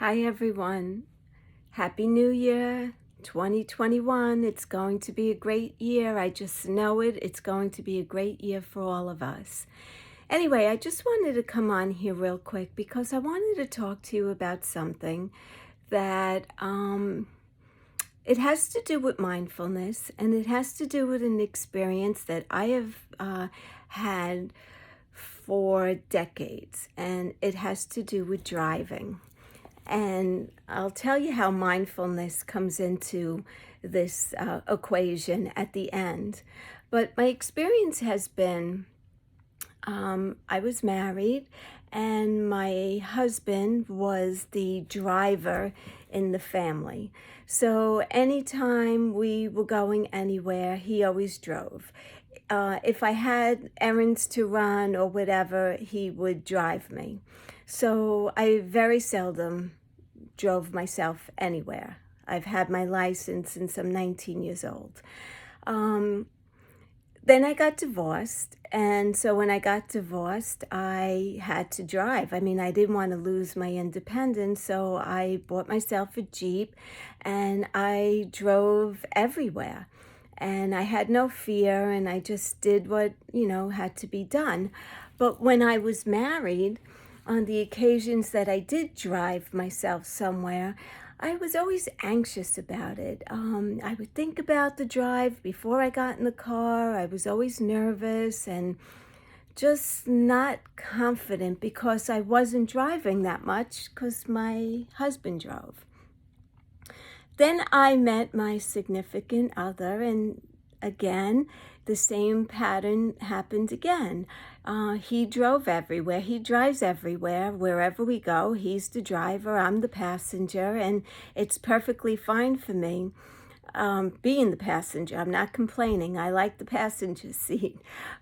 Hi, everyone. Happy New Year 2021. It's going to be a great year. I just know it. It's going to be a great year for all of us. Anyway, I just wanted to come on here real quick because I wanted to talk to you about something that it has to do with mindfulness, and it has to do with an experience that I have had for decades, and it has to do with driving. And I'll tell you how mindfulness comes into this equation at the end. But my experience has been I was married, and my husband was the driver in the family. So anytime we were going anywhere, he always drove. If I had errands to run or whatever, he would drive me. So I very seldom drove myself anywhere. I've had my license since I'm 19 years old. Um, then I got divorced. And so when I got divorced, I had to drive. I mean, I didn't want to lose my independence. So I bought myself a Jeep and I drove everywhere. And I had no fear and I just did what, had to be done. But when I was married, on the occasions that I did drive myself somewhere, I was always anxious about it. I would think about the drive before I got in the car. I was always nervous and just not confident because I wasn't driving that much because my husband drove. Then I met my significant other, and again, the same pattern happened again. He drove everywhere. He drives everywhere. Wherever we go, he's the driver, I'm the passenger, and it's perfectly fine for me being the passenger. I'm not complaining. I like the passenger seat.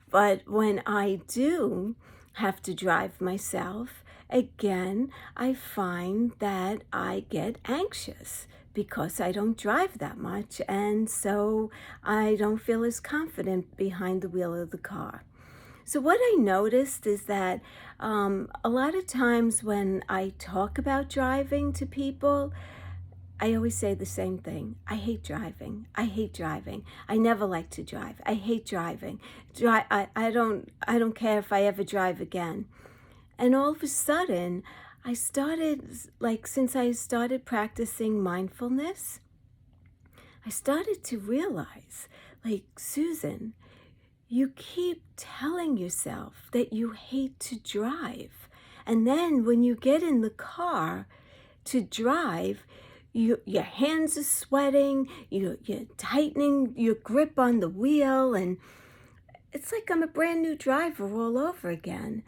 But when I do have to drive myself, again, I find that I get anxious because I don't drive that much, and so I don't feel as confident behind the wheel of the car. So what I noticed is that a lot of times when I talk about driving to people, I always say the same thing. I hate driving. I hate driving. I never like to drive. I hate driving. I don't care if I ever drive again. And all of a sudden, I started, like, since I started practicing mindfulness, I started to realize, like, Susan, you keep telling yourself that you hate to drive. And then when you get in the car to drive, your hands are sweating, you're tightening your grip on the wheel, and it's like I'm a brand new driver all over again.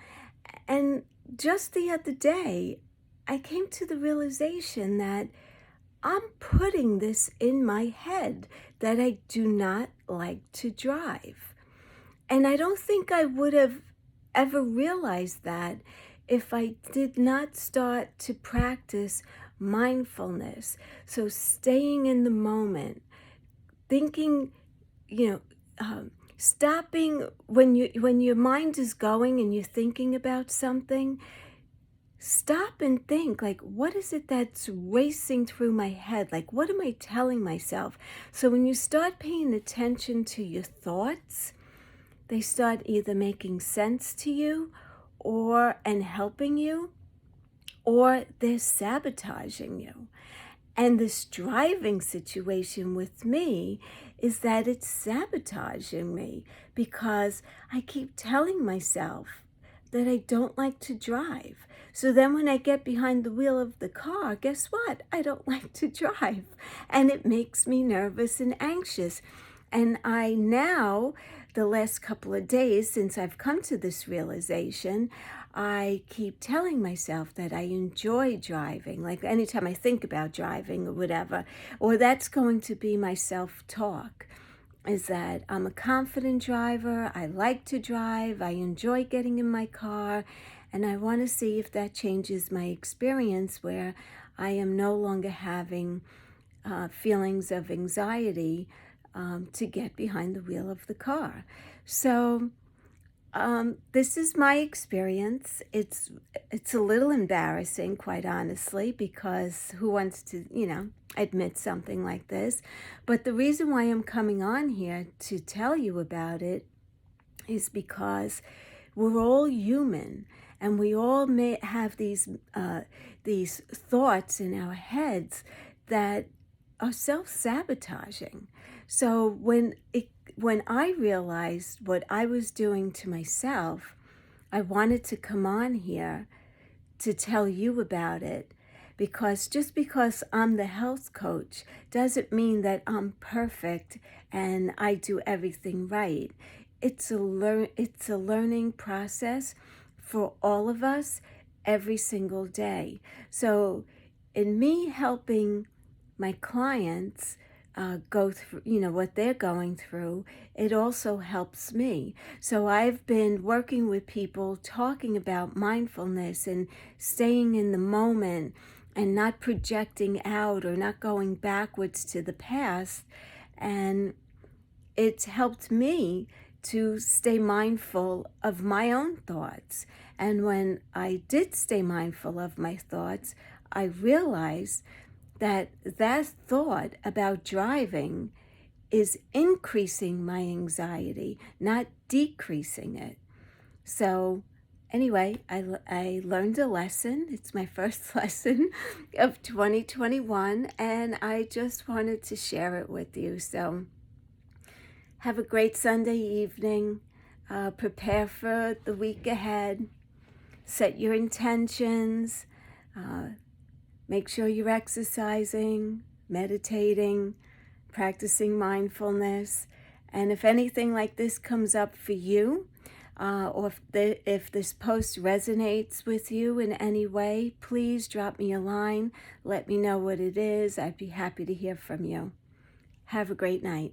And just the other day, I came to the realization that I'm putting this in my head that I do not like to drive. And I don't think I would have ever realized that if I did not start to practice mindfulness. So staying in the moment, thinking, you know, stopping when your mind is going and you're thinking about something. Stop and think, like, what is it that's racing through my head? Like, what am I telling myself? So when you start paying attention to your thoughts, they start either making sense to you and helping you, or they're sabotaging you. And this driving situation with me is that it's sabotaging me because I keep telling myself that I don't like to drive. So then when I get behind the wheel of the car, guess what? I don't like to drive. And it makes me nervous and anxious. And I now, the last couple of days since I've come to this realization, I keep telling myself that I enjoy driving. Like anytime I think about driving or whatever, or that's going to be my self-talk, is that I'm a confident driver. I like to drive. I enjoy getting in my car. And I want to see if that changes my experience where I am no longer having feelings of anxiety to get behind the wheel of the car. So This is my experience. It's a little embarrassing, quite honestly, because who wants to, admit something like this? But the reason why I'm coming on here to tell you about it is because we're all human, and we all may have these thoughts in our heads that are self-sabotaging. So when I realized what I was doing to myself, I wanted to come on here to tell you about it, because just because I'm the health coach doesn't mean that I'm perfect and I do everything right. It's a learning process for all of us every single day. So in me helping my clients go through, what they're going through, it also helps me. So I've been working with people talking about mindfulness and staying in the moment and not projecting out or not going backwards to the past. And it's helped me to stay mindful of my own thoughts. And when I did stay mindful of my thoughts, I realized that thought about driving is increasing my anxiety, not decreasing it. So anyway, I learned a lesson. It's my first lesson of 2021, and I just wanted to share it with you. So have a great Sunday evening. Prepare for the week ahead. Set your intentions. Uh, Make sure you're exercising, meditating, practicing mindfulness. And if anything like this comes up for you, or if this post resonates with you in any way, please drop me a line. Let me know what it is. I'd be happy to hear from you. Have a great night.